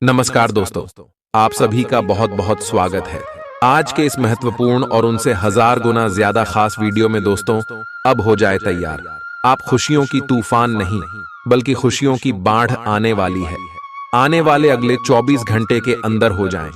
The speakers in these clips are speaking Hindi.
नमस्कार दोस्तों, आप सभी का बहुत बहुत स्वागत है। आज के इस महत्वपूर्ण और उनसे हजार गुना ज्यादा खास वीडियो में दोस्तों, अब हो जाए तैयार। आप खुशियों की तूफान नहीं, बल्कि खुशियों की बाढ़ आने वाली है। आने वाले अगले 24 घंटे के अंदर हो जाएं।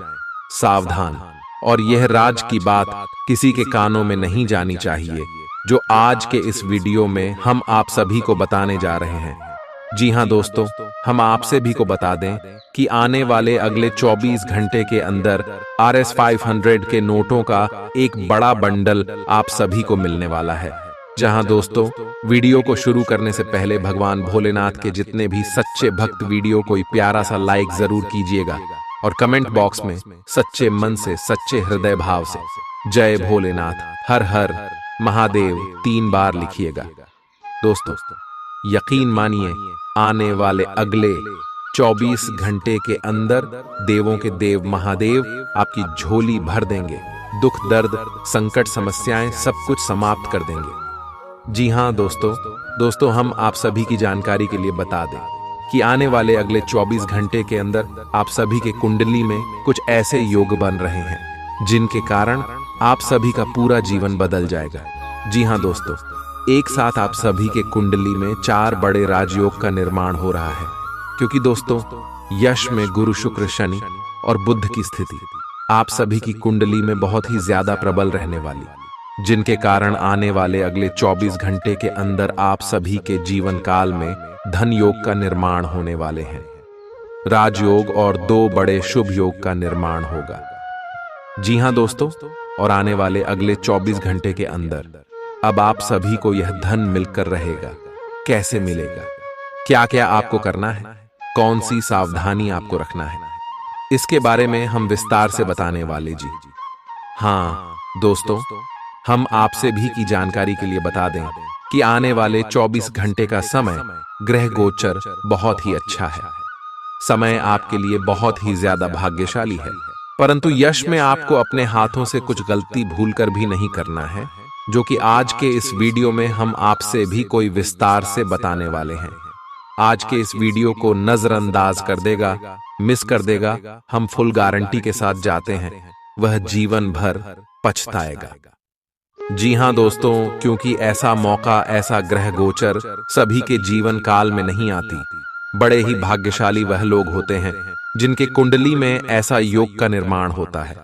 सावधान। और यह राज की बात किसी के कानों में नहीं जानी चाहिए, जो आज के इस वीडियो में हम आप सभी को बताने जा रहे हैं। जी हां दोस्तों, हम आप सभी को बता दें कि आने वाले अगले 24 घंटे के अंदर RS-500 के नोटों का एक बड़ा बंडल आप सभी को मिलने वाला है। जहां दोस्तों, वीडियो को शुरू करने से पहले भगवान भोलेनाथ के जितने भी सच्चे भक्त वीडियो को प्यारा सा लाइक जरूर कीजिएगा और कमेंट बॉक्स में सच्चे मन से, सच्चे हृदय भाव से जय भोलेनाथ, हर हर महादेव 3 बार लिखिएगा। दोस्तों, यकीन मानिए, आने वाले अगले 24 घंटे के अंदर देवों के देव महादेव आपकी झोली भर देंगे। दुख, दर्द, संकट, समस्याएं सब कुछ समाप्त कर देंगे। जी हां दोस्तों, हम आप सभी की जानकारी के लिए बता दें कि आने वाले अगले 24 घंटे के अंदर आप सभी के कुंडली में कुछ ऐसे योग बन रहे हैं जिनके कारण आप सभी का पूरा जीवन बदल जाएगा। जी हां दोस्तों, एक साथ आप सभी के कुंडली में 4 बड़े राजयोग का निर्माण हो रहा है, क्योंकि दोस्तों, यश में गुरु, शुक्र, शनि और बुध की स्थिति आप सभी की कुंडली में बहुत ही ज्यादा प्रबल रहने वाली, जिनके कारण आने वाले अगले 24 घंटे के अंदर आप सभी के जीवन काल में धन योग का निर्माण होने वाले हैं। राजयोग और 2 बड़े शुभ योग का निर्माण होगा। जी हां दोस्तों, और आने वाले अगले 24 घंटे के अंदर अब आप सभी को यह धन मिलकर रहेगा। कैसे मिलेगा, क्या क्या आपको करना है, कौन सी सावधानी आपको रखना है, इसके बारे में हम विस्तार से बताने वाले। जी हाँ दोस्तों, हम आपसे भी की जानकारी के लिए बता दें कि आने वाले 24 घंटे का समय ग्रह गोचर बहुत ही अच्छा है। समय आपके लिए बहुत ही ज्यादा भाग्यशाली है, परंतु यश में आपको अपने हाथों से कुछ गलती भूलकर भी नहीं करना है, जो कि आज के इस वीडियो में हम आपसे भी कोई विस्तार से बताने वाले हैं। आज के इस वीडियो को नजरअंदाज कर देगा, मिस कर देगा, हम फुल गारंटी के साथ जाते हैं, वह जीवन भर पछताएगा। जी हां दोस्तों, क्योंकि ऐसा मौका, ऐसा ग्रह गोचर सभी के जीवन काल में नहीं आती। बड़े ही भाग्यशाली वह लोग होते हैं जिनके कुंडली में ऐसा योग का निर्माण होता है।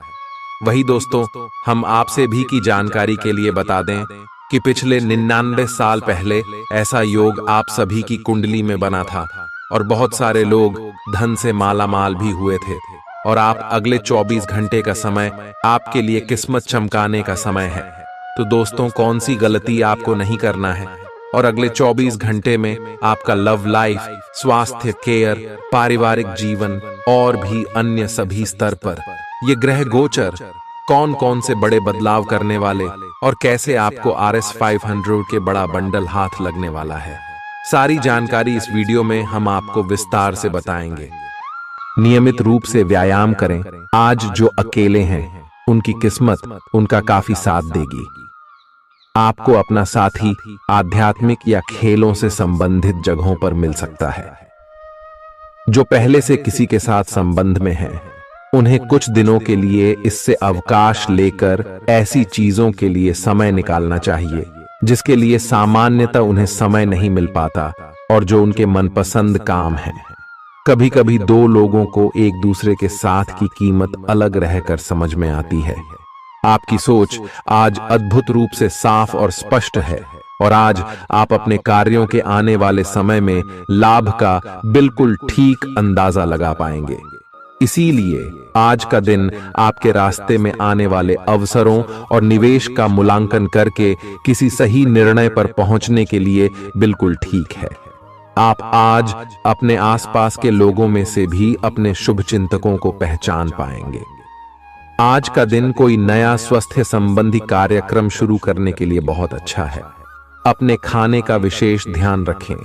वही दोस्तों, हम आपसे भी की जानकारी के लिए बता दें कि पिछले 99 साल पहले ऐसा योग आप सभी की कुंडली में बना था और बहुत सारे लोग धन से मालामाल भी हुए थे। और आप अगले 24 घंटे का समय आपके लिए किस्मत चमकाने का समय है। तो दोस्तों, कौन सी गलती आपको नहीं करना है और अगले 24 घंटे में आपका लव लाइफ, स्वास्थ्य, केयर, पारिवारिक जीवन और भी अन्य सभी स्तर पर ये ग्रह गोचर कौन कौन से बड़े बदलाव करने वाले और कैसे आपको RS-500 के बड़ा बंडल हाथ लगने वाला है, सारी जानकारी इस वीडियो में हम आपको विस्तार से बताएंगे। नियमित रूप से व्यायाम करें। आज जो अकेले हैं उनकी किस्मत उनका काफी साथ देगी। आपको अपना साथी आध्यात्मिक या खेलों से संबंधित जगहों पर मिल सकता है। जो पहले से किसी के साथ संबंध में हैं, उन्हें कुछ दिनों के लिए इससे अवकाश लेकर ऐसी चीजों के लिए समय निकालना चाहिए जिसके लिए सामान्यतः उन्हें समय नहीं मिल पाता और जो उनके मनपसंद काम है। कभी कभी 2 लोगों को एक दूसरे के साथ की कीमत अलग रहकर समझ में आती है। आपकी सोच आज अद्भुत रूप से साफ और स्पष्ट है और आज आप अपने कार्यों के आने वाले समय में लाभ का बिल्कुल ठीक अंदाजा लगा पाएंगे। इसीलिए आज का दिन आपके रास्ते में आने वाले अवसरों और निवेश का मूल्यांकन करके किसी सही निर्णय पर पहुंचने के लिए बिल्कुल ठीक है। आप आज अपने आसपास के लोगों में से भी अपने शुभ चिंतकों को पहचान पाएंगे। आज का दिन कोई नया स्वास्थ्य संबंधी कार्यक्रम शुरू करने के लिए बहुत अच्छा है। अपने खाने का विशेष ध्यान रखें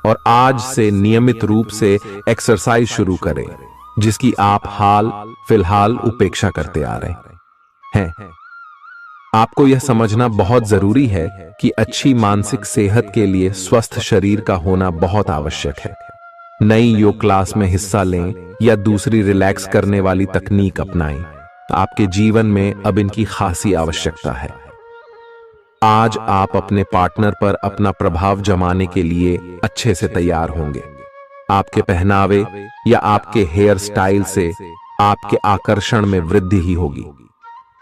और आज से नियमित रूप से एक्सरसाइज शुरू करें, जिसकी आप हाल फिलहाल उपेक्षा करते आ रहे हैं। आपको यह समझना बहुत जरूरी है कि अच्छी मानसिक सेहत के लिए स्वस्थ शरीर का होना बहुत आवश्यक है। नई योग क्लास में हिस्सा लें या दूसरी रिलैक्स करने वाली तकनीक अपनाएं। आपके जीवन में अब इनकी खासी आवश्यकता है। आज आप अपने पार्टनर पर अपना प्रभाव जमाने के लिए अच्छे से तैयार होंगे। आपके पहनावे या आपके हेयर स्टाइल से आपके आकर्षण में वृद्धि ही होगी।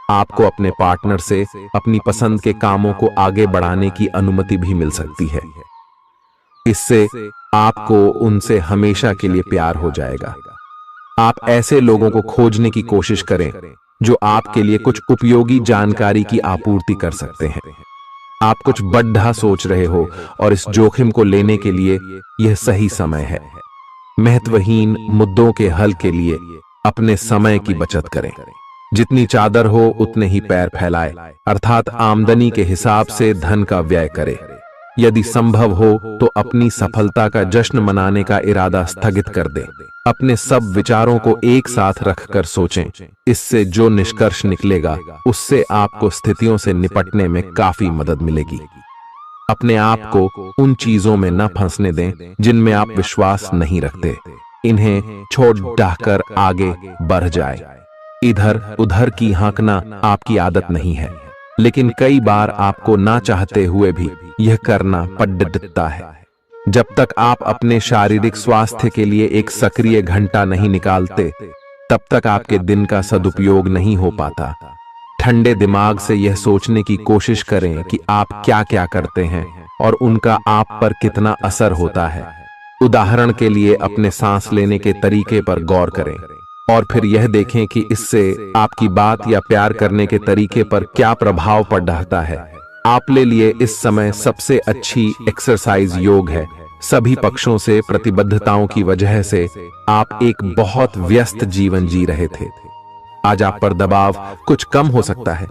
आपको अपने पार्टनर से अपनी पसंद के कामों को आगे बढ़ाने की अनुमति भी मिल सकती है। इससे आपको उनसे हमेशा के लिए प्यार हो जाएगा। आप ऐसे लोगों को खोजने की कोशिश करें जो आपके लिए कुछ उपयोगी जानकारी की आपूर्ति कर सकते हैं। आप कुछ बड़ा सोच रहे हो और इस जोखिम को लेने के लिए यह सही समय है। महत्वहीन मुद्दों के हल के लिए अपने समय की बचत करें। जितनी चादर हो उतने ही पैर फैलाए, अर्थात आमदनी के हिसाब से धन का व्यय करें। यदि संभव हो तो अपनी सफलता का जश्न मनाने का इरादा स्थगित कर दें। अपने सब विचारों को एक साथ रखकर सोचें। इससे जो निष्कर्ष निकलेगा उससे आपको स्थितियों से निपटने में काफी मदद मिलेगी। अपने आप को उन चीजों में न फंसने दें जिनमें आप विश्वास नहीं रखते। इन्हें छोड़ डाहकर आगे बढ़ जाए। इधर उधर की हाँकना आपकी आदत नहीं है, लेकिन कई बार आपको ना चाहते हुए भी यह करना पड़ता है। जब तक आप अपने शारीरिक स्वास्थ्य के लिए एक सक्रिय घंटा नहीं निकालते, तब तक आपके दिन का सदुपयोग नहीं हो पाता। ठंडे दिमाग से यह सोचने की कोशिश करें कि आप क्या क्या करते हैं और उनका आप पर कितना असर होता है। उदाहरण के लिए अपने सांस लेने के तरीके पर गौर करें और फिर यह देखें कि इससे आपकी बात या प्यार करने के तरीके पर क्या प्रभाव पड़ रहा है। आपके लिए इस समय सबसे अच्छी एक्सरसाइज योग है। सभी पक्षों से प्रतिबद्धताओं की वजह से आप एक बहुत व्यस्त जीवन जी रहे थे। आज आप पर दबाव कुछ कम हो सकता है।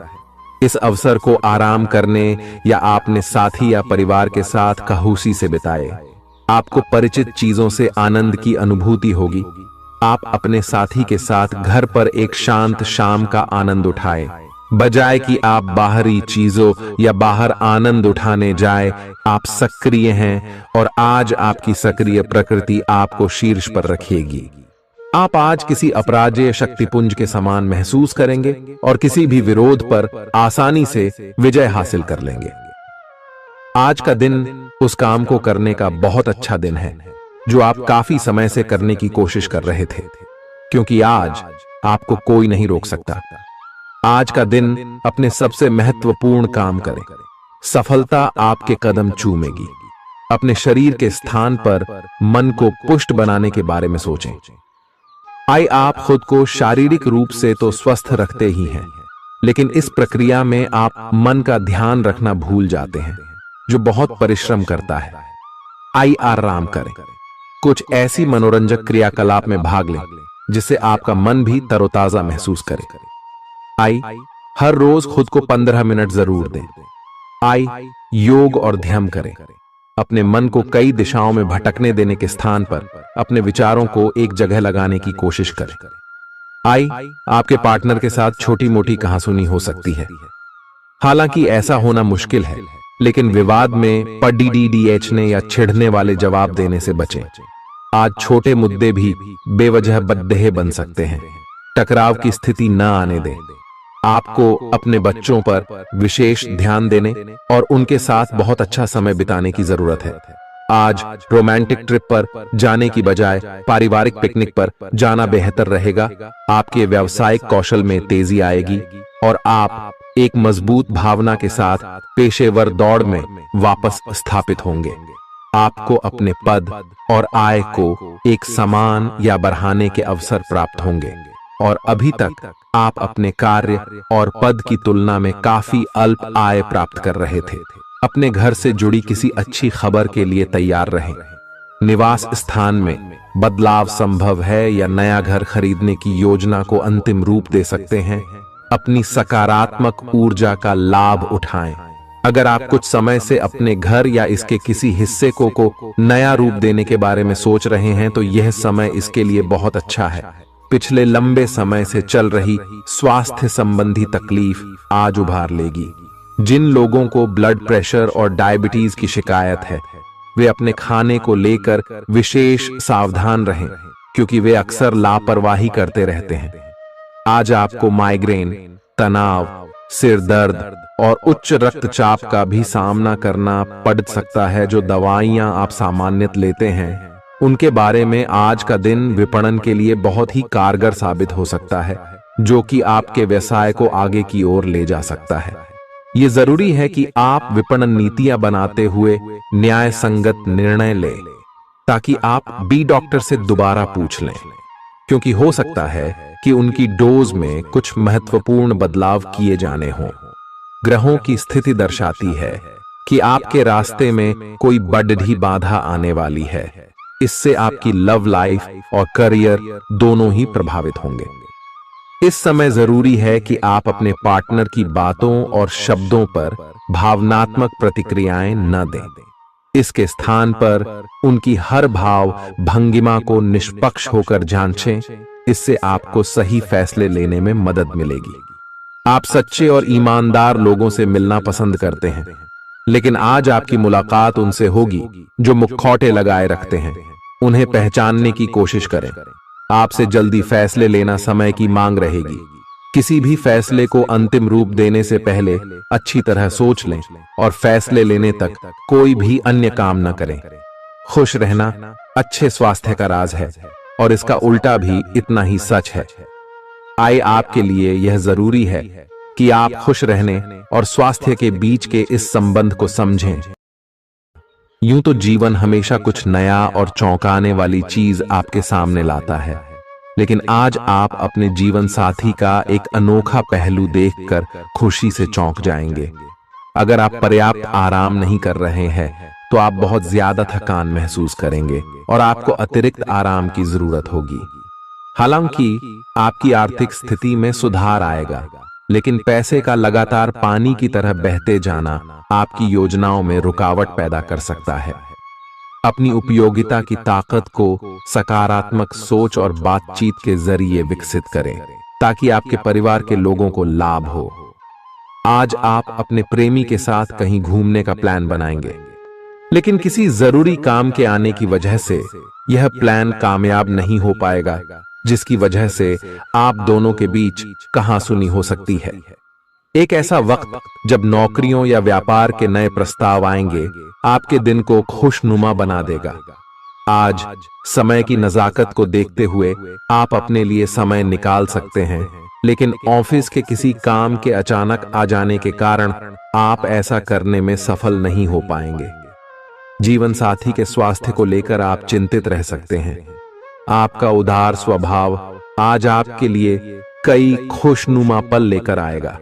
इस अवसर को आराम करने या अपने साथी या परिवार के साथ खहूसी से बिताए। आपको परिचित चीजों से आनंद की अनुभूति होगी। आप अपने साथी के साथ घर पर एक शांत शाम का आनंद उठाएं। बजाय कि आप बाहरी चीजों या बाहर आनंद उठाने जाए, आप सक्रिय हैं और आज आपकी सक्रिय प्रकृति आपको शीर्ष पर रखेगी। आप आज किसी अपराजेय शक्तिपुंज के समान महसूस करेंगे और किसी भी विरोध पर आसानी से विजय हासिल कर लेंगे। आज का दिन उस काम को करने का बहुत अच्छा दिन है जो आप काफी समय से करने की कोशिश कर रहे थे, क्योंकि आज आपको कोई नहीं रोक सकता। आज का दिन अपने सबसे महत्वपूर्ण काम करें। सफलता आपके कदम चूमेगी। अपने शरीर के स्थान पर मन को पुष्ट बनाने के बारे में सोचें। आप खुद को शारीरिक रूप से तो स्वस्थ रखते ही हैं, लेकिन इस प्रक्रिया में आप मन का ध्यान रखना भूल जाते हैं, जो बहुत परिश्रम करता है। आराम करें। कुछ ऐसी मनोरंजक क्रियाकलाप में भाग लें जिससे आपका मन भी तरोताजा महसूस करे। हर रोज खुद को 15 मिनट जरूर दें। योग और ध्यान करें। अपने मन को कई दिशाओं में भटकने देने के स्थान पर अपने विचारों को एक जगह लगाने की कोशिश करें। आपके पार्टनर के साथ छोटी मोटी कहासुनी हो सकती है। हालांकि ऐसा होना मुश्किल है, लेकिन विवाद में पढ़ने या छिड़ने वाले जवाब देने से बचें। आज छोटे मुद्दे भी बेवजह बद्देह बन सकते हैं। टकराव की स्थिति न आने दें। आपको अपने बच्चों पर विशेष ध्यान देने और उनके साथ बहुत अच्छा समय बिताने की जरूरत है। आज रोमांटिक ट्रिप पर जाने की बजाय पारिवारिक पिकनिक पर जाना बेहतर रहेगा। आपके व्यावसायिक कौशल में तेजी आएगी और आप एक मजबूत भावना के साथ पेशेवर दौड़ में वापस स्थापित होंगे। आपको अपने पद और आय को एक समान या बढ़ाने के अवसर प्राप्त होंगे और अभी तक आप अपने कार्य और पद की तुलना में काफी अल्प आय प्राप्त कर रहे थे। अपने घर से जुड़ी किसी अच्छी खबर के लिए तैयार रहें। निवास स्थान में बदलाव संभव है या नया घर खरीदने की योजना को अंतिम रूप दे सकते हैं। अपनी सकारात्मक ऊर्जा का लाभ उठाएं। अगर आप कुछ समय से अपने घर या इसके किसी हिस्से को नया रूप देने के बारे में सोच रहे हैं, तो यह समय इसके लिए बहुत अच्छा है। पिछले लंबे समय से चल रही स्वास्थ्य संबंधी तकलीफ आज उभार लेगी। जिन लोगों को ब्लड प्रेशर और डायबिटीज की शिकायत है, वे अपने खाने को लेकर विशेष सावधान रहें, क्योंकि वे अक्सर लापरवाही करते रहते हैं। आज आपको माइग्रेन, तनाव, सिर दर्द और उच्च रक्तचाप का भी सामना करना पड़ सकता है। जो दवाइयां आप सामान्यतः लेते हैं, उनके बारे में आज का दिन विपणन के लिए बहुत ही कारगर साबित हो सकता है, जो कि आपके व्यवसाय को आगे की ओर ले जा सकता है। ये जरूरी है कि आप विपणन नीतियां बनाते हुए न्याय संगत निर्णय लें, ताकि आप बी डॉक्टर से दोबारा पूछ लें, क्योंकि हो सकता है कि उनकी डोज में कुछ महत्वपूर्ण बदलाव किए जाने हों। ग्रहों की स्थिति दर्शाती है कि आपके रास्ते में कोई बड़ी बाधा आने वाली है। इससे आपकी लव लाइफ और करियर दोनों ही प्रभावित होंगे। इस समय जरूरी है कि आप अपने पार्टनर की बातों और शब्दों पर भावनात्मक प्रतिक्रियाएं न दें। इसके स्थान पर उनकी हर भाव भंगिमा को निष्पक्ष होकर जांचें। इससे आपको सही फैसले लेने में मदद मिलेगी। आप सच्चे और ईमानदार लोगों से मिलना पसंद करते हैं, लेकिन आज आपकी मुलाकात उनसे होगी जो मुखौटे लगाए रखते हैं। उन्हें पहचानने की कोशिश करें। आपसे जल्दी फैसले लेना समय की मांग रहेगी। किसी भी फैसले को अंतिम रूप देने से पहले अच्छी तरह सोच लें और फैसले लेने तक कोई भी अन्य काम न करें। खुश रहना अच्छे स्वास्थ्य का राज है, और इसका उल्टा भी इतना ही सच है। आए आपके लिए यह जरूरी है कि आप खुश रहने और स्वास्थ्य के बीच के इस संबंध को समझें। यूं तो जीवन हमेशा कुछ नया और चौंकाने वाली चीज आपके सामने लाता है, लेकिन आज आप अपने जीवन साथी का एक अनोखा पहलू देखकर खुशी से चौंक जाएंगे। अगर आप पर्याप्त आराम नहीं कर रहे हैं, तो आप बहुत ज्यादा थकान महसूस करेंगे और आपको अतिरिक्त आराम की जरूरत होगी। हालांकि आपकी आर्थिक स्थिति में सुधार आएगा, लेकिन पैसे का लगातार पानी की तरह बहते जाना आपकी योजनाओं में रुकावट पैदा कर सकता है। अपनी उपयोगिता की ताकत को सकारात्मक सोच और बातचीत के जरिए विकसित करें, ताकि आपके परिवार के लोगों को लाभ हो। आज आप अपने प्रेमी के साथ कहीं घूमने का प्लान बनाएंगे, लेकिन किसी जरूरी काम के आने की वजह से यह प्लान कामयाब नहीं हो पाएगा, जिसकी वजह से आप दोनों के बीच कहासुनी हो सकती है। एक ऐसा वक्त जब नौकरियों या व्यापार के नए प्रस्ताव आएंगे, आपके दिन को खुशनुमा बना देगा। आज समय की नजाकत को देखते हुए आप अपने लिए समय निकाल सकते हैं, लेकिन ऑफिस के किसी काम के अचानक आ जाने के कारण आप ऐसा करने में सफल नहीं हो पाएंगे। जीवन साथी के स्वास्थ्य को लेकर आप चिंतित रह सकते हैं। आपका उदार स्वभाव आज आपके लिए कई खुशनुमा पल लेकर आएगा।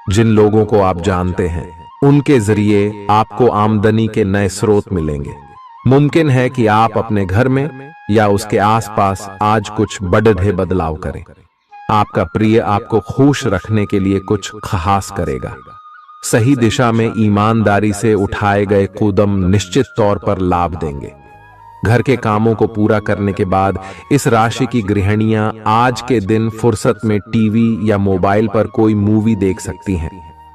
जिन लोगों को आप जानते हैं, उनके जरिए आपको आमदनी के नए स्रोत मिलेंगे। मुमकिन है कि आप अपने घर में या उसके आसपास आज कुछ बड़े बदलाव करें। आपका प्रिय आपको खुश रखने के लिए कुछ खास करेगा। सही दिशा में ईमानदारी से उठाए गए कदम निश्चित तौर पर लाभ देंगे। घर के कामों को पूरा करने के बाद इस राशि की गृहिणियां आज के दिन फुर्सत में टीवी या मोबाइल पर कोई मूवी देख सकती हैं।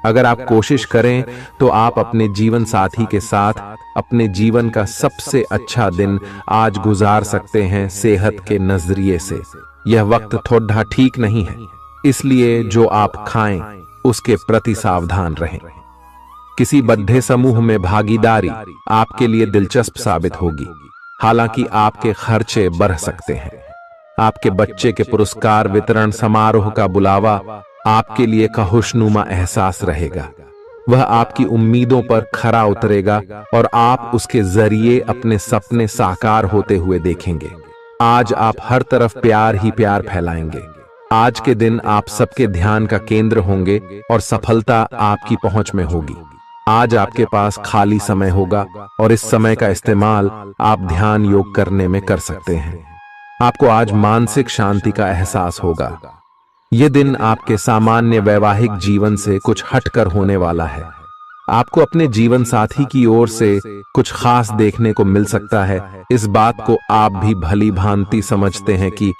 अगर आप कोशिश करें तो आप अपने जीवन साथी के साथ अपने जीवन का सबसे अच्छा दिन आज गुजार सकते हैं। सेहत के नजरिए से यह वक्त थोड़ा ठीक नहीं है, इसलिए जो आप खाएं उसके प्रति सावधान रहें। किसी बड़े समूह में भागीदारी आपके लिए दिलचस्प साबित होगी, हालांकि आपके खर्चे बढ़ सकते हैं। आपके बच्चे के पुरस्कार वितरण समारोह का बुलावा आपके लिए खुशनुमा एहसास रहेगा। वह आपकी उम्मीदों पर खरा उतरेगा और आप उसके जरिए अपने सपने साकार होते हुए देखेंगे। आज आप हर तरफ प्यार ही प्यार फैलाएंगे। आज के दिन आप सबके ध्यान का केंद्र होंगे और सफलता आपकी पहुंच में होगी। आज आपके पास खाली समय होगा और इस समय का इस्तेमाल आप ध्यान योग करने में कर सकते हैं। आपको आज मानसिक शांति का एहसास होगा। यह दिन आपके सामान्य वैवाहिक जीवन से कुछ हटकर होने वाला है। आपको अपने जीवन साथी की ओर से कुछ खास देखने को मिल सकता है। इस बात को आप भी भली भांति समझते हैं कि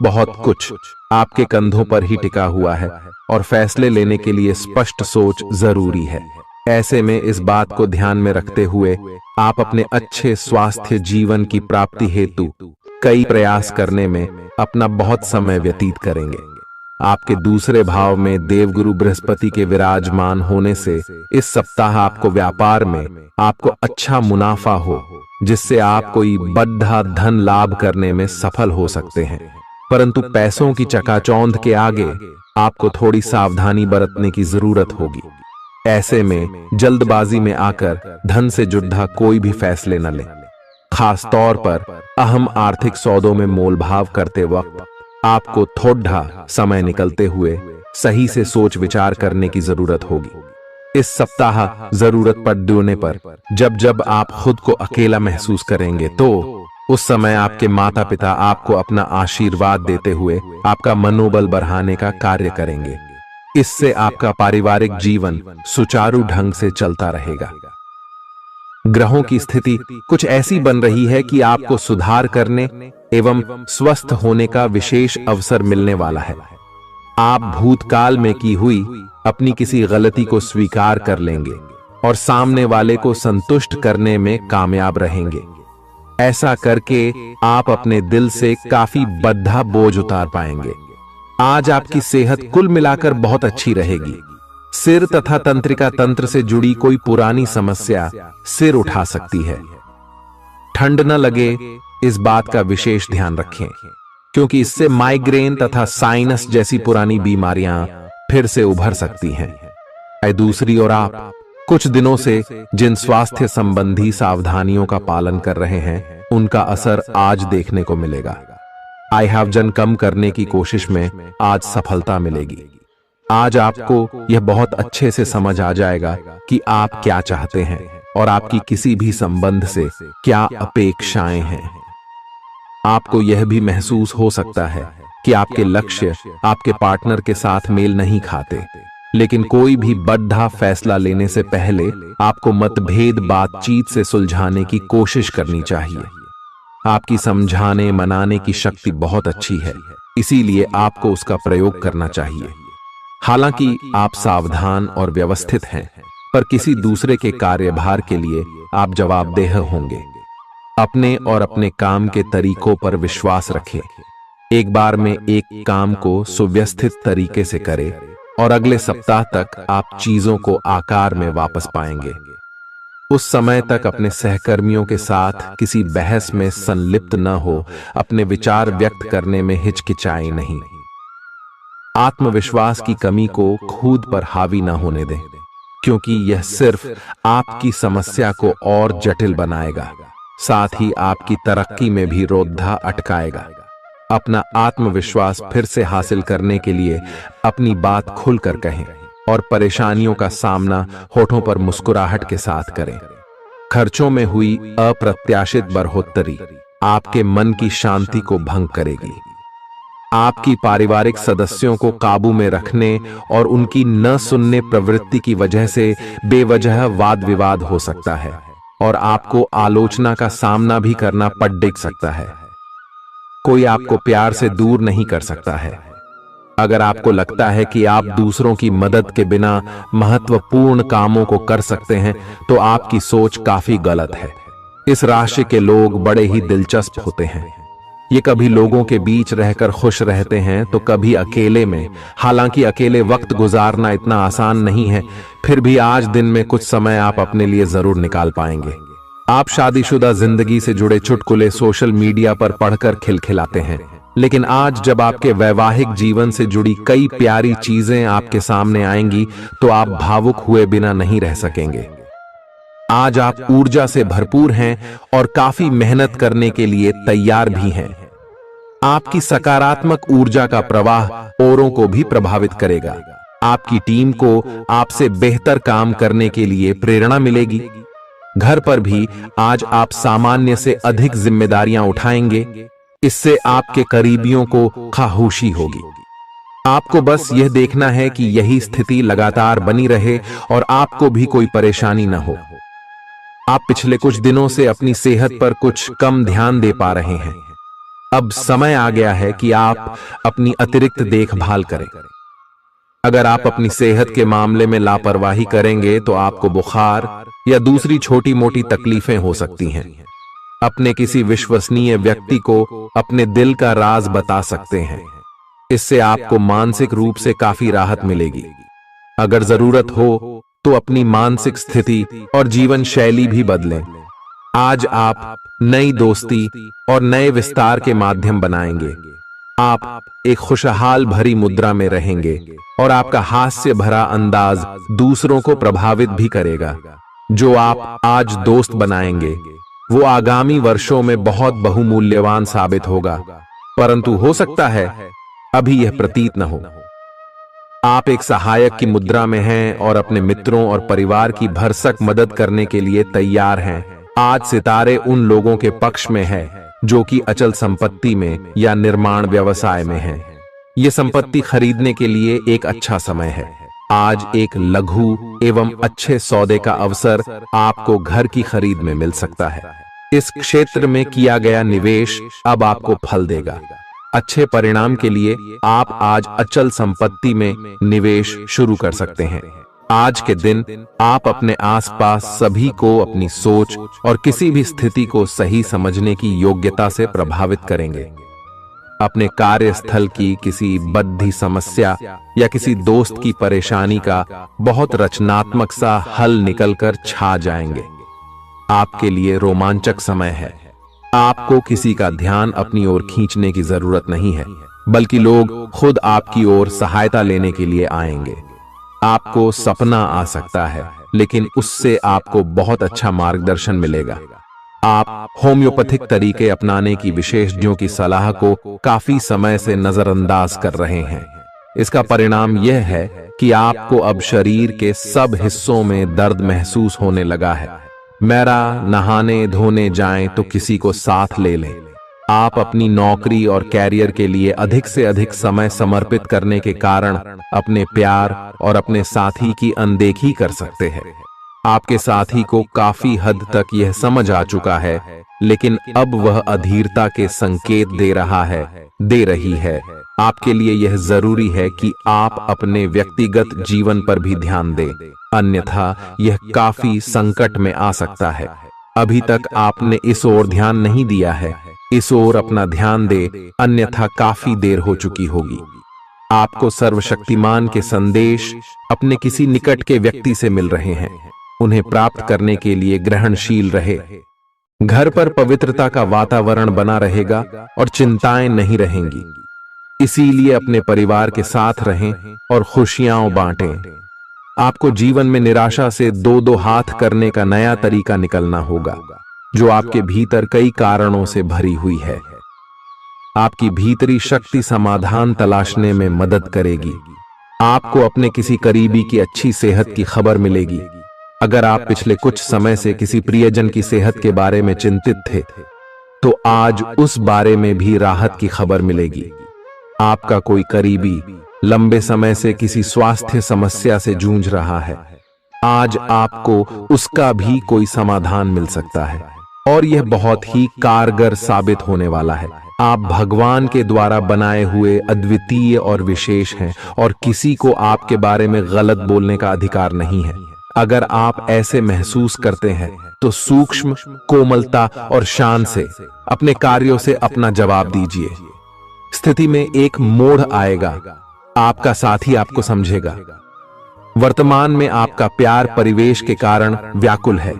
बहुत कुछ आपके कंधों पर ही टिका हुआ है और फैसले लेने के लिए स्पष्ट सोच जरूरी है। ऐसे में इस बात को ध्यान में रखते हुए आप अपने अच्छे स्वास्थ्य जीवन की प्राप्ति हेतु कई प्रयास करने में अपना बहुत समय व्यतीत करेंगे। आपके दूसरे भाव में देवगुरु बृहस्पति के विराजमान होने से इस सप्ताह आपको व्यापार में आपको अच्छा मुनाफा हो, जिससे आप कोई बड़ा धन लाभ करने में सफल हो सकते हैं। परंतु पैसों की चकाचौंध के आगे आपको थोड़ी सावधानी बरतने की जरूरत होगी। ऐसे में जल्दबाजी में आकर धन से जुड़ा कोई भी फैसले न लें। खास तौर पर अहम आर्थिक सौदों में मोलभाव करते वक्त आपको थोड़ा समय निकलते हुए सही से सोच विचार करने की जरूरत होगी। इस सप्ताह जरूरत पड़ने पर जब जब आप खुद को अकेला महसूस करेंगे तो उस समय आपके माता पिता आपको अपना आशीर्वाद देते हुए आपका मनोबल बढ़ाने का कार्य करेंगे। इससे आपका पारिवारिक जीवन सुचारू ढंग से चलता रहेगा। ग्रहों की स्थिति कुछ ऐसी बन रही है कि आपको सुधार करने एवं स्वस्थ होने का विशेष अवसर मिलने वाला है। आप भूतकाल में की हुई अपनी किसी गलती को स्वीकार कर लेंगे और सामने वाले को संतुष्ट करने में कामयाब रहेंगे। ऐसा करके आप अपने दिल से काफी बड़ा बोझ उतार पाएंगे। आज आपकी सेहत कुल मिलाकर बहुत अच्छी रहेगी। सिर तथा तंत्रिका तंत्र से जुड़ी कोई पुरानी समस्या सिर उठा सकती है। ठंड न लगे इस बात का विशेष ध्यान रखें, क्योंकि इससे माइग्रेन तथा साइनस जैसी पुरानी बीमारियां फिर से उभर सकती हैं। दूसरी ओर आप कुछ दिनों से जिन स्वास्थ्य संबंधी सावधानियों का पालन कर रहे हैं, उनका असर आज देखने को मिलेगा। आई हैव जन कम करने की कोशिश में आज सफलता मिलेगी। आज आपको यह बहुत अच्छे से समझ आ जाएगा कि आप क्या चाहते हैं और आपकी किसी भी संबंध से क्या अपेक्षाएं हैं। आपको यह भी महसूस हो सकता है कि आपके लक्ष्य आपके पार्टनर के साथ मेल नहीं खाते, लेकिन कोई भी बड़ा फैसला लेने से पहले आपको मतभेद बातचीत से सुलझाने की कोशिश करनी चाहिए। आपकी समझाने मनाने की शक्ति बहुत अच्छी है, इसीलिए आपको उसका प्रयोग करना चाहिए। हालांकि आप सावधान और व्यवस्थित हैं, पर किसी दूसरे के कार्यभार के लिए आप जवाबदेह होंगे। अपने और अपने काम के तरीकों पर विश्वास रखें। एक बार में एक काम को सुव्यवस्थित तरीके से करें और अगले सप्ताह तक आप चीजों को आकार में वापस पाएंगे। उस समय तक अपने सहकर्मियों के साथ किसी बहस में संलिप्त न हो, अपने विचार व्यक्त करने में हिचकिचाएं नहीं। आत्मविश्वास की कमी को खुद पर हावी न होने दें, क्योंकि यह सिर्फ आपकी समस्या को और जटिल बनाएगा, साथ ही आपकी तरक्की में भी रोधा अटकाएगा। अपना आत्मविश्वास फिर से हासिल करने के लिए अपनी बात खुलकर कहें और परेशानियों का सामना होठों पर मुस्कुराहट के साथ करें। खर्चों में हुई अप्रत्याशित बढ़ोतरी आपके मन की शांति को भंग करेगी। आपकी पारिवारिक सदस्यों को काबू में रखने और उनकी न सुनने प्रवृत्ति की वजह से बेवजह वाद विवाद हो सकता है और आपको आलोचना का सामना भी करना पड़ सकता है। कोई आपको प्यार से दूर नहीं कर सकता है। अगर आपको लगता है कि आप दूसरों की मदद के बिना महत्वपूर्ण कामों को कर सकते हैं, तो आपकी सोच काफी गलत है। इस राशि के लोग बड़े ही दिलचस्प होते हैं। ये कभी लोगों के बीच रहकर खुश रहते हैं तो कभी अकेले में। हालांकि अकेले वक्त गुजारना इतना आसान नहीं है, फिर भी आज दिन में कुछ समय आप अपने लिए जरूर निकाल पाएंगे। आप शादीशुदा जिंदगी से जुड़े चुटकुले सोशल मीडिया पर पढ़कर खिलखिलाते हैं, लेकिन आज जब आपके वैवाहिक जीवन से जुड़ी कई प्यारी चीजें आपके सामने आएंगी तो आप भावुक हुए बिना नहीं रह सकेंगे। आज आप ऊर्जा से भरपूर हैं और काफी मेहनत करने के लिए तैयार भी हैं। आपकी सकारात्मक ऊर्जा का प्रवाह औरों को भी प्रभावित करेगा। आपकी टीम को आपसे बेहतर काम करने के लिए प्रेरणा मिलेगी। घर पर भी आज आप सामान्य से अधिक जिम्मेदारियां उठाएंगे। इससे आपके करीबियों को खामोशी होगी। आपको बस यह देखना है कि यही स्थिति लगातार बनी रहे और आपको भी कोई परेशानी न हो। आप पिछले कुछ दिनों से अपनी सेहत पर कुछ कम ध्यान दे पा रहे हैं। अब समय आ गया है कि आप अपनी अतिरिक्त देखभाल करें। अगर आप अपनी सेहत के मामले में लापरवाही करेंगे तो आपको बुखार या दूसरी छोटी मोटी तकलीफें हो सकती हैं। अपने किसी विश्वसनीय व्यक्ति को अपने दिल का राज बता सकते हैं। इससे आपको मानसिक रूप से काफी राहत मिलेगी। अगर जरूरत हो तो अपनी मानसिक स्थिति और जीवन शैली भी बदलें। आज आप नई दोस्ती और नए विस्तार के माध्यम बनाएंगे। आप एक खुशहाल भरी मुद्रा में रहेंगे और आपका हास्य भरा अंदाज दूसरों को प्रभावित भी करेगा। जो आप आज दोस्त बनाएंगे वो आगामी वर्षों में बहुत बहुमूल्यवान साबित होगा, परंतु हो सकता है अभी यह प्रतीत न हो। आप एक सहायक की मुद्रा में हैं और अपने मित्रों और परिवार की भरसक मदद करने के लिए तैयार हैं। आज सितारे उन लोगों के पक्ष में है जो कि अचल संपत्ति में या निर्माण व्यवसाय में हैं। ये संपत्ति खरीदने के लिए एक अच्छा समय है। आज एक लघु एवं अच्छे सौदे का अवसर आपको घर की खरीद में मिल सकता है। इस क्षेत्र में किया गया निवेश अब आपको फल देगा। अच्छे परिणाम के लिए आप आज अचल संपत्ति में निवेश शुरू कर सकते हैं। आज के दिन आप अपने आसपास सभी को अपनी सोच और किसी भी स्थिति को सही समझने की योग्यता से प्रभावित करेंगे। अपने कार्यस्थल की किसी बद्धी समस्या या किसी दोस्त की परेशानी का बहुत रचनात्मक सा हल निकलकर छा जाएंगे। आपके लिए रोमांचक समय है। आपको किसी का ध्यान अपनी ओर खींचने की जरूरत नहीं है, बल्कि लोग खुद आपकी ओर सहायता लेने के लिए आएंगे। आपको सपना आ सकता है, लेकिन उससे आपको बहुत अच्छा मार्गदर्शन मिलेगा। आप होम्योपैथिक तरीके अपनाने की विशेषज्ञों की सलाह को काफी समय से नजरअंदाज कर रहे हैं। इसका परिणाम यह है कि आपको अब शरीर के सब हिस्सों में दर्द महसूस होने लगा है। मेरा नहाने धोने जाएं तो किसी को साथ ले लें। आप अपनी नौकरी और कैरियर के लिए अधिक से अधिक समय समर्पित करने के कारण अपने प्यार और अपने साथी की अनदेखी कर सकते हैं। आपके साथी को काफी हद तक यह समझ आ चुका है, लेकिन अब वह अधीरता के संकेत दे रही है। आपके लिए यह जरूरी है कि आप अपने व्यक्तिगत जीवन पर भी ध्यान दें, अन्यथा यह काफी संकट में आ सकता है। अभी तक आपने इस ओर ध्यान नहीं दिया है, इस ओर अपना ध्यान दे, अन्यथा काफी देर हो चुकी होगी। आपको सर्वशक्तिमान के संदेश अपने किसी निकट के व्यक्ति से मिल रहे हैं। उन्हें प्राप्त करने के लिए ग्रहणशील रहे। घर पर पवित्रता का वातावरण बना रहेगा और चिंताएं नहीं रहेंगी। इसीलिए अपने परिवार के साथ रहें और खुशियां बांटें। आपको जीवन में निराशा से दो दो हाथ करने का नया तरीका निकलना होगा, जो आपके भीतर कई कारणों से भरी हुई है। आपकी भीतरी शक्ति समाधान तलाशने में मदद करेगी। आपको अपने किसी करीबी की अच्छी सेहत की खबर मिलेगी। अगर आप पिछले कुछ समय से किसी प्रियजन की सेहत के बारे में चिंतित थे, तो आज उस बारे में भी राहत की खबर मिलेगी। आपका कोई करीबी लंबे समय से किसी स्वास्थ्य समस्या से जूझ रहा है, आज आपको उसका भी कोई समाधान मिल सकता है और यह बहुत ही कारगर साबित होने वाला है। आप भगवान के द्वारा बनाए हुए अद्वितीय और विशेष हैं और किसी को आपके बारे में गलत बोलने का अधिकार नहीं है। अगर आप ऐसे महसूस करते हैं तो सूक्ष्म कोमलता और शान से अपने कार्यों से अपना जवाब दीजिए। स्थिति में एक मोड़ आएगा, आपका साथी आपको समझेगा। वर्तमान में आपका प्यार परिवेश के कारण व्याकुल है,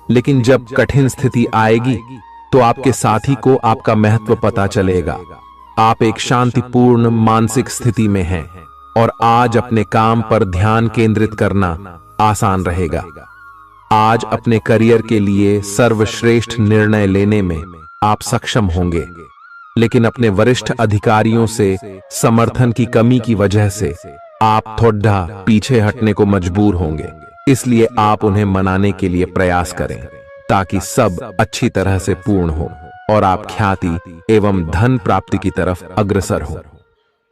लेकिन जब कठिन स्थिति आएगी तो आपके साथी को आपका महत्व पता चलेगा। आप एक शांतिपूर्ण मानसिक स्थिति में हैं और आज अपने काम पर ध्यान केंद्रित करना आसान रहेगा। आज अपने करियर के लिए सर्वश्रेष्ठ निर्णय लेने में आप सक्षम होंगे, लेकिन अपने वरिष्ठ अधिकारियों से समर्थन की कमी की वजह से आप थोड़ा पीछे हटने को मजबूर होंगे। इसलिए आप उन्हें मनाने के लिए प्रयास करें ताकि सब अच्छी तरह से पूर्ण हो और आप ख्याति एवं धन प्राप्ति की तरफ अग्रसर हो।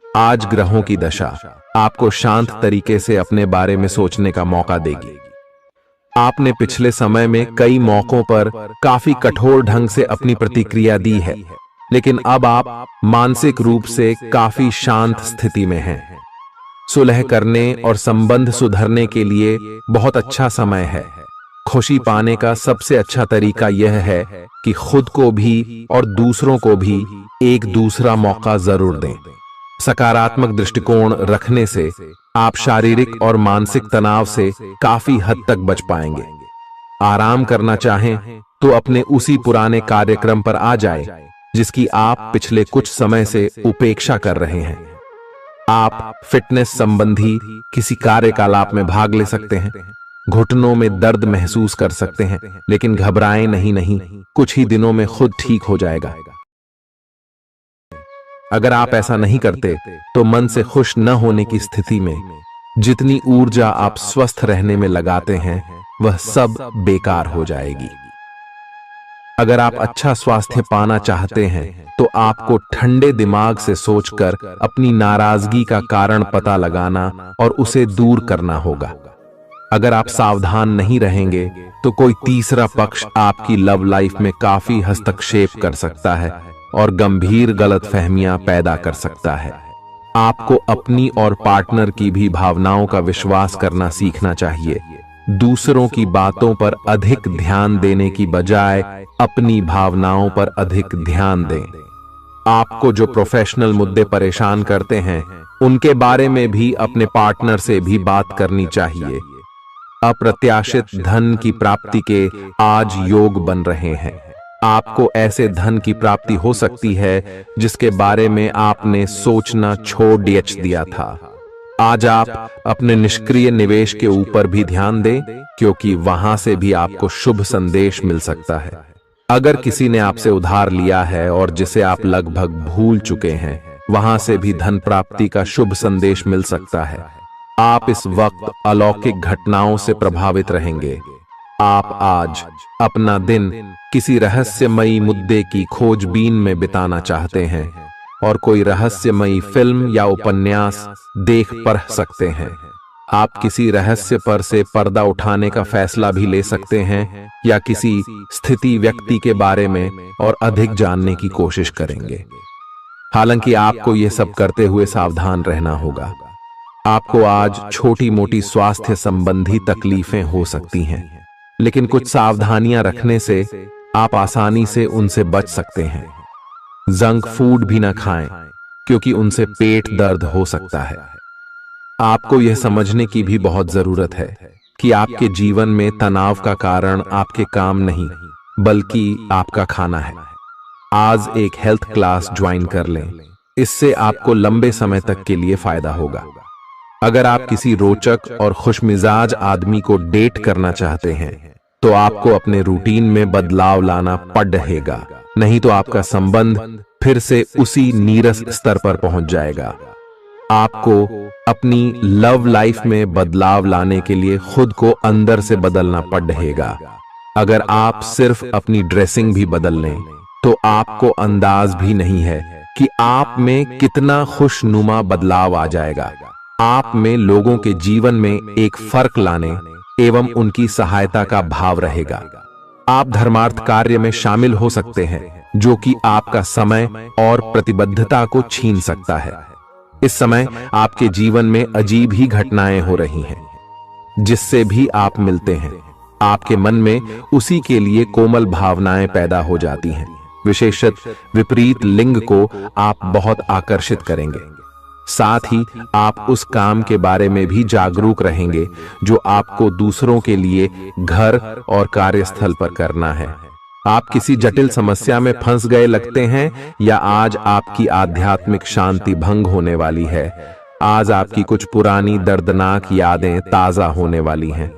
आज ग्रहों की दशा आपको शांत तरीके से अपने बारे में सोचने का मौका देगी। आपने पिछले समय में कई मौकों पर काफी कठोर ढंग से अपनी प्रतिक्रिया दी है, लेकिन अब आप मानसिक रूप से काफी शांत स्थिति में हैं। सुलह करने और संबंध सुधरने के लिए बहुत अच्छा समय है। खुशी पाने का सबसे अच्छा तरीका यह है कि खुद को भी और दूसरों को भी एक दूसरा मौका जरूर दें। सकारात्मक दृष्टिकोण रखने से आप शारीरिक और मानसिक तनाव से काफी हद तक बच पाएंगे। आराम करना चाहें तो अपने उसी पुराने कार्यक्रम पर आ जाए जिसकी आप पिछले कुछ समय से उपेक्षा कर रहे हैं। आप फिटनेस संबंधी किसी कार्यकलाप में भाग ले सकते हैं। घुटनों में दर्द महसूस कर सकते हैं, लेकिन घबराएं नहीं, कुछ ही दिनों में खुद ठीक हो जाएगा। अगर आप ऐसा नहीं करते तो मन से खुश न होने की स्थिति में जितनी ऊर्जा आप स्वस्थ रहने में लगाते हैं वह सब बेकार हो जाएगी। अगर आप अच्छा स्वास्थ्य पाना चाहते हैं तो आपको ठंडे दिमाग से सोचकर अपनी नाराजगी का कारण पता लगाना और उसे दूर करना होगा। अगर आप सावधान नहीं रहेंगे तो कोई तीसरा पक्ष आपकी लव लाइफ में काफी हस्तक्षेप कर सकता है और गंभीर गलतफहमियां पैदा कर सकता है। आपको अपनी और पार्टनर की भी भावनाओं का विश्वास करना सीखना चाहिए। दूसरों की बातों पर अधिक ध्यान देने की बजाय अपनी भावनाओं पर अधिक ध्यान दें। आपको जो प्रोफेशनल मुद्दे परेशान करते हैं उनके बारे में भी अपने पार्टनर से भी बात करनी चाहिए। अप्रत्याशित धन की प्राप्ति के आज योग बन रहे हैं। आपको ऐसे धन की प्राप्ति हो सकती है जिसके बारे में आपने सोचना छोड़ दिया था। आज आप अपने निष्क्रिय निवेश के ऊपर भी ध्यान दें, क्योंकि वहां से भी आपको शुभ संदेश मिल सकता है। अगर किसी ने आपसे उधार लिया है और जिसे आप लगभग भूल चुके हैं, वहां से भी धन प्राप्ति का शुभ संदेश मिल सकता है। आप इस वक्त अलौकिक घटनाओं से प्रभावित रहेंगे। आप आज अपना दिन किसी रहस्यमयी मुद्दे की खोजबीन में बिताना चाहते हैं और कोई रहस्यमयी फिल्म या उपन्यास देख पढ़ सकते हैं। आप किसी रहस्य पर से पर्दा उठाने का फैसला भी ले सकते हैं या किसी स्थिति व्यक्ति के बारे में और अधिक जानने की कोशिश करेंगे। हालांकि आपको यह सब करते हुए सावधान रहना होगा। आपको आज छोटी मोटी स्वास्थ्य संबंधी तकलीफें हो सकती हैं, लेकिन कुछ सावधानियां रखने से आप आसानी से उनसे बच सकते हैं। जंक फूड भी ना खाएं, क्योंकि उनसे पेट दर्द हो सकता है। आपको यह समझने की भी बहुत जरूरत है कि आपके जीवन में तनाव का कारण आपके काम नहीं, बल्कि आपका खाना है। आज एक हेल्थ क्लास ज्वाइन कर लें, इससे आपको लंबे समय तक के लिए फायदा होगा। अगर आप किसी रोचक और खुशमिजाज आदमी को डेट करना चाहते हैं तो आपको अपने रूटीन में बदलाव लाना पड़ेगा, नहीं तो आपका संबंध फिर से उसी नीरस स्तर पर पहुंच जाएगा। आपको अपनी लव लाइफ में बदलाव लाने के लिए खुद को अंदर से बदलना पड़ेगा। अगर आप सिर्फ अपनी ड्रेसिंग भी बदल लें तो आपको अंदाज भी नहीं है कि आप में कितना खुशनुमा बदलाव आ जाएगा। आप में लोगों के जीवन में एक फर्क लाने एवं उनकी सहायता का भाव रहेगा। आप धर्मार्थ कार्य में शामिल हो सकते हैं, जो कि आपका समय और प्रतिबद्धता को छीन सकता है। इस समय आपके जीवन में अजीब ही घटनाएं हो रही हैं, जिससे भी आप मिलते हैं आपके मन में उसी के लिए कोमल भावनाएं पैदा हो जाती हैं। विशेषतः विपरीत लिंग को आप बहुत आकर्षित करेंगे। साथ ही आप उस काम के बारे में भी जागरूक रहेंगे जो आपको दूसरों के लिए घर और कार्यस्थल पर करना है। आप किसी जटिल समस्या में फंस गए लगते हैं या आज आपकी आध्यात्मिक शांति भंग होने वाली है। आज आपकी कुछ पुरानी दर्दनाक यादें ताजा होने वाली हैं।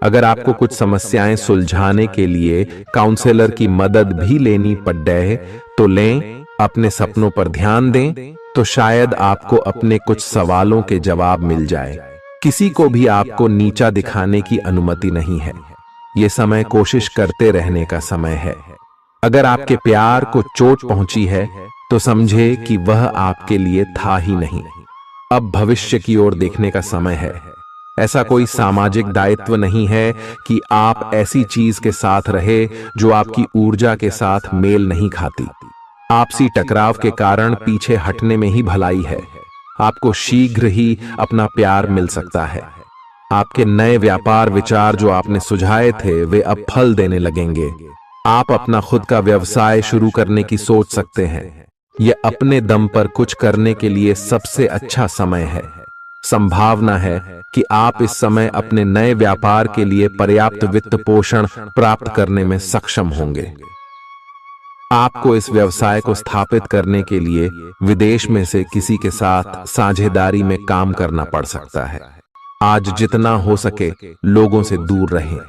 अगर आपको कुछ समस्याएं सुलझाने के लिए काउंसलर की मदद भी लेनी पड़े तो लें। अपने सपनों पर ध्यान दें तो शायद आपको अपने कुछ सवालों के जवाब मिल जाए। किसी को भी आपको नीचा दिखाने की अनुमति नहीं है। ये समय कोशिश करते रहने का समय है। अगर आपके प्यार को चोट पहुंची है तो समझे कि वह आपके लिए था ही नहीं। अब भविष्य की ओर देखने का समय है। ऐसा कोई सामाजिक दायित्व नहीं है कि आप ऐसी चीज के साथ रहे जो आपकी ऊर्जा के साथ मेल नहीं खाती। आपसी टकराव के कारण पीछे हटने में ही भलाई है। आपको शीघ्र ही अपना प्यार मिल सकता है। आपके नए व्यापार विचार जो आपने सुझाए थे वे अब फल देने लगेंगे। आप अपना खुद का व्यवसाय शुरू करने की सोच सकते हैं। यह अपने दम पर कुछ करने के लिए सबसे अच्छा समय है। संभावना है कि आप इस समय अपने नए व्यापार के लिए पर्याप्त वित्त पोषण प्राप्त करने में सक्षम होंगे। आपको इस व्यवसाय को स्थापित करने के लिए विदेश में से किसी के साथ साझेदारी में काम करना पड़ सकता है। आज जितना हो सके लोगों से दूर रहें।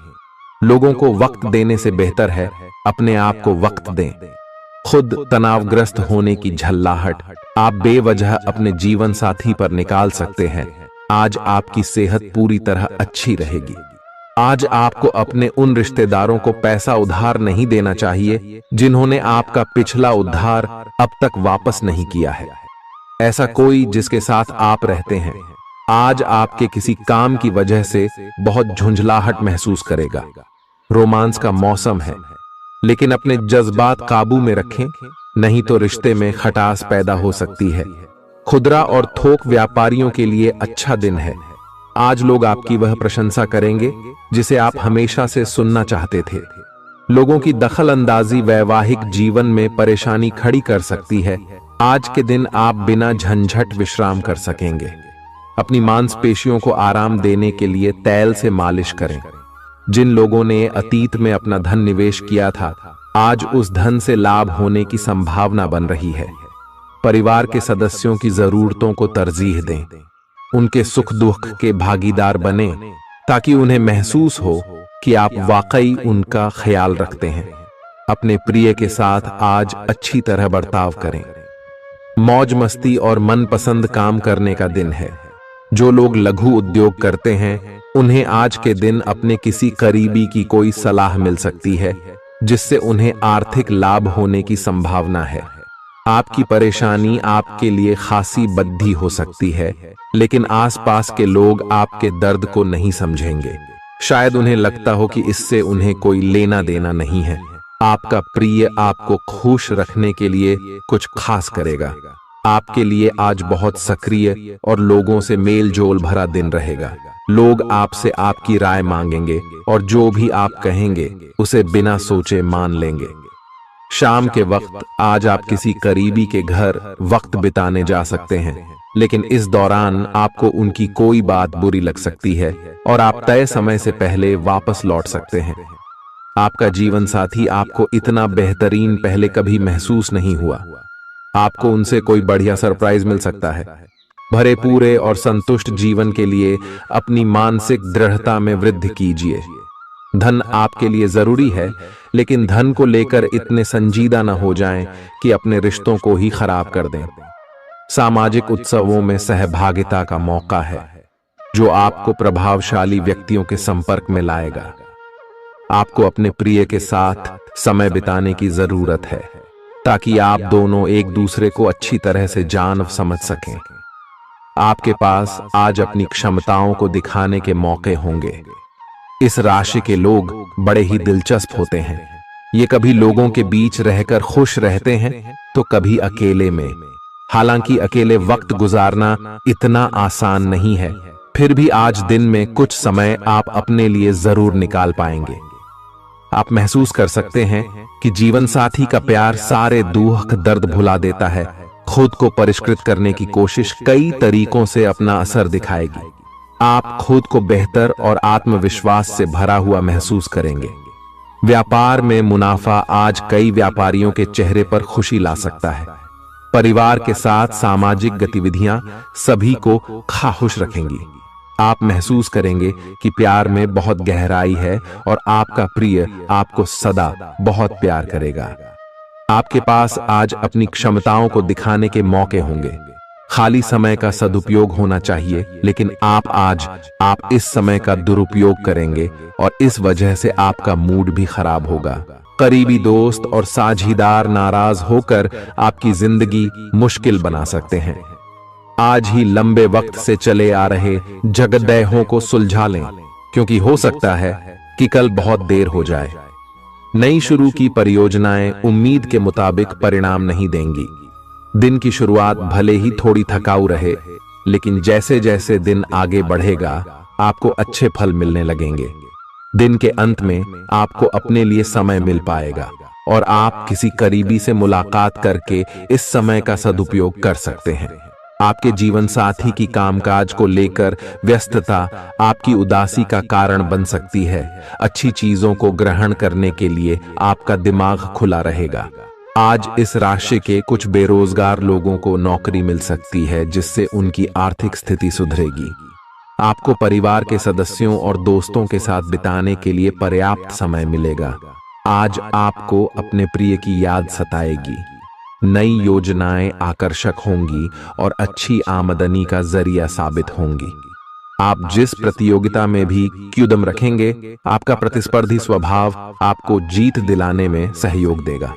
लोगों को वक्त देने से बेहतर है अपने आप को वक्त दें। खुद तनावग्रस्त होने की झल्लाहट आप बेवजह अपने जीवन साथी पर निकाल सकते हैं। आज आपकी सेहत पूरी तरह अच्छी रहेगी। आज आपको अपने उन रिश्तेदारों को पैसा उधार नहीं देना चाहिए जिन्होंने आपका पिछला उधार अब तक वापस नहीं किया है। ऐसा कोई जिसके साथ आप रहते हैं आज आपके किसी काम की वजह से बहुत झुंझलाहट महसूस करेगा। रोमांस का मौसम है, लेकिन अपने जज्बात काबू में रखें, नहीं तो रिश्ते में खटास पैदा हो सकती है। खुदरा और थोक व्यापारियों के लिए अच्छा दिन है। आज लोग आपकी वह प्रशंसा करेंगे जिसे आप हमेशा से सुनना चाहते थे। लोगों की दखल अंदाजी वैवाहिक जीवन में परेशानी खड़ी कर सकती है। आज के दिन आप बिना झंझट विश्राम कर सकेंगे। अपनी मांसपेशियों को आराम देने के लिए तेल से मालिश करें। जिन लोगों ने अतीत में अपना धन निवेश किया था आज उस धन से लाभ होने की संभावना बन रही है। परिवार के सदस्यों की जरूरतों को तरजीह दें। उनके सुख दुख के भागीदार बने ताकि उन्हें महसूस हो कि आप वाकई उनका ख्याल रखते हैं। अपने प्रिय के साथ आज अच्छी तरह बर्ताव करें। मौज मस्ती और मनपसंद काम करने का दिन है। जो लोग लघु उद्योग करते हैं उन्हें आज के दिन अपने किसी करीबी की कोई सलाह मिल सकती है जिससे उन्हें आर्थिक लाभ होने की संभावना है। आपकी परेशानी आपके लिए खासी बद्धी हो सकती है, लेकिन आसपास के लोग आपके दर्द को नहीं समझेंगे। शायद उन्हें लगता हो कि इससे उन्हें कोई लेना देना नहीं है। आपका प्रिय आपको खुश रखने के लिए कुछ खास करेगा। आपके लिए आज बहुत सक्रिय और लोगों से मेल जोल भरा दिन रहेगा। लोग आपसे आपकी राय मांगेंगे और जो भी आप कहेंगे उसे बिना सोचे मान लेंगे। शाम के वक्त आज आप किसी करीबी के घर वक्त बिताने जा सकते हैं, लेकिन इस दौरान आपको उनकी कोई बात बुरी लग सकती है और आप तय समय से पहले वापस लौट सकते हैं। आपका जीवन साथी आपको इतना बेहतरीन पहले कभी महसूस नहीं हुआ। आपको उनसे कोई बढ़िया सरप्राइज मिल सकता है। भरे पूरे और संतुष्ट जीवन के लिए अपनी मानसिक दृढ़ता में वृद्धि कीजिए। धन आपके लिए जरूरी है, लेकिन धन को लेकर इतने संजीदा न हो जाएं कि अपने रिश्तों को ही खराब कर दें। सामाजिक उत्सवों में सहभागिता का मौका है जो आपको प्रभावशाली व्यक्तियों के संपर्क में लाएगा। आपको अपने प्रिय के साथ समय बिताने की जरूरत है ताकि आप दोनों एक दूसरे को अच्छी तरह से जान समझ सकें। आपके पास आज अपनी क्षमताओं को दिखाने के मौके होंगे। इस राशि के लोग बड़े ही दिलचस्प होते हैं। ये कभी लोगों के बीच रहकर खुश रहते हैं तो कभी अकेले में। हालांकि अकेले वक्त गुजारना इतना आसान नहीं है, फिर भी आज दिन में कुछ समय आप अपने लिए जरूर निकाल पाएंगे। आप महसूस कर सकते हैं कि जीवन साथी का प्यार सारे दुख दर्द भुला देता है। खुद को परिष्कृत करने की कोशिश कई तरीकों से अपना असर दिखाएगी। आप खुद को बेहतर और आत्मविश्वास से भरा हुआ महसूस करेंगे। व्यापार में मुनाफा आज कई व्यापारियों के चेहरे पर खुशी ला सकता है। परिवार के साथ सामाजिक गतिविधियां सभी को खुश रखेंगी। आप महसूस करेंगे कि प्यार में बहुत गहराई है और आपका प्रिय आपको सदा बहुत प्यार करेगा। आपके पास आज अपनी क्षमताओं को दिखाने के मौके होंगे। खाली समय का सदुपयोग होना चाहिए, लेकिन आप इस समय का दुरुपयोग करेंगे और इस वजह से आपका मूड भी खराब होगा। करीबी दोस्त और साझीदार नाराज होकर आपकी जिंदगी मुश्किल बना सकते हैं। आज ही लंबे वक्त से चले आ रहे जगदेहों को सुलझा लें, क्योंकि हो सकता है कि कल बहुत देर हो जाए। नई शुरू की परियोजनाएं उम्मीद के मुताबिक परिणाम नहीं देंगी। दिन की शुरुआत भले ही थोड़ी थकाऊ रहे, लेकिन जैसे जैसे दिन आगे बढ़ेगा आपको अच्छे फल मिलने लगेंगे। दिन के अंत में आपको अपने लिए समय मिल पाएगा और आप किसी करीबी से मुलाकात करके इस समय का सदुपयोग कर सकते हैं। आपके जीवन साथी की कामकाज को लेकर व्यस्तता आपकी उदासी का कारण बन सकती है। अच्छी चीजों को ग्रहण करने के लिए आपका दिमाग खुला रहेगा। आज इस राशि के कुछ बेरोजगार लोगों को नौकरी मिल सकती है, जिससे उनकी आर्थिक स्थिति सुधरेगी। आपको परिवार के सदस्यों और दोस्तों के साथ बिताने के लिए पर्याप्त समय मिलेगा। आज आपको अपने प्रिय की याद सताएगी। नई योजनाएं आकर्षक होंगी और अच्छी आमदनी का जरिया साबित होंगी। आप जिस प्रतियोगिता में भी कदम रखेंगे, आपका प्रतिस्पर्धी स्वभाव आपको जीत दिलाने में सहयोग देगा।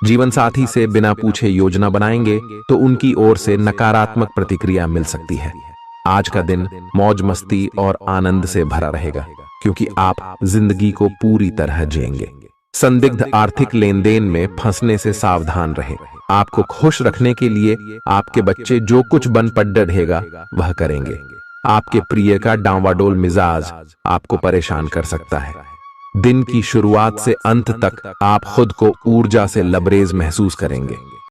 जीवन साथी से बिना पूछे योजना बनाएंगे तो उनकी ओर से नकारात्मक प्रतिक्रिया मिल सकती है। आज का दिन मौज मस्ती और आनंद से भरा रहेगा, क्योंकि आप जिंदगी को पूरी तरह जिएंगे। संदिग्ध आर्थिक लेन देन में फंसने से सावधान रहें। आपको खुश रखने के लिए आपके बच्चे जो कुछ बन पढ़ रहेगा वह करेंगे। आपके प्रिय का डांवाडोल मिजाज आपको परेशान कर सकता है। दिन की शुरुआत से अंत तक आप खुद को ऊर्जा से लबरेज महसूस करेंगे।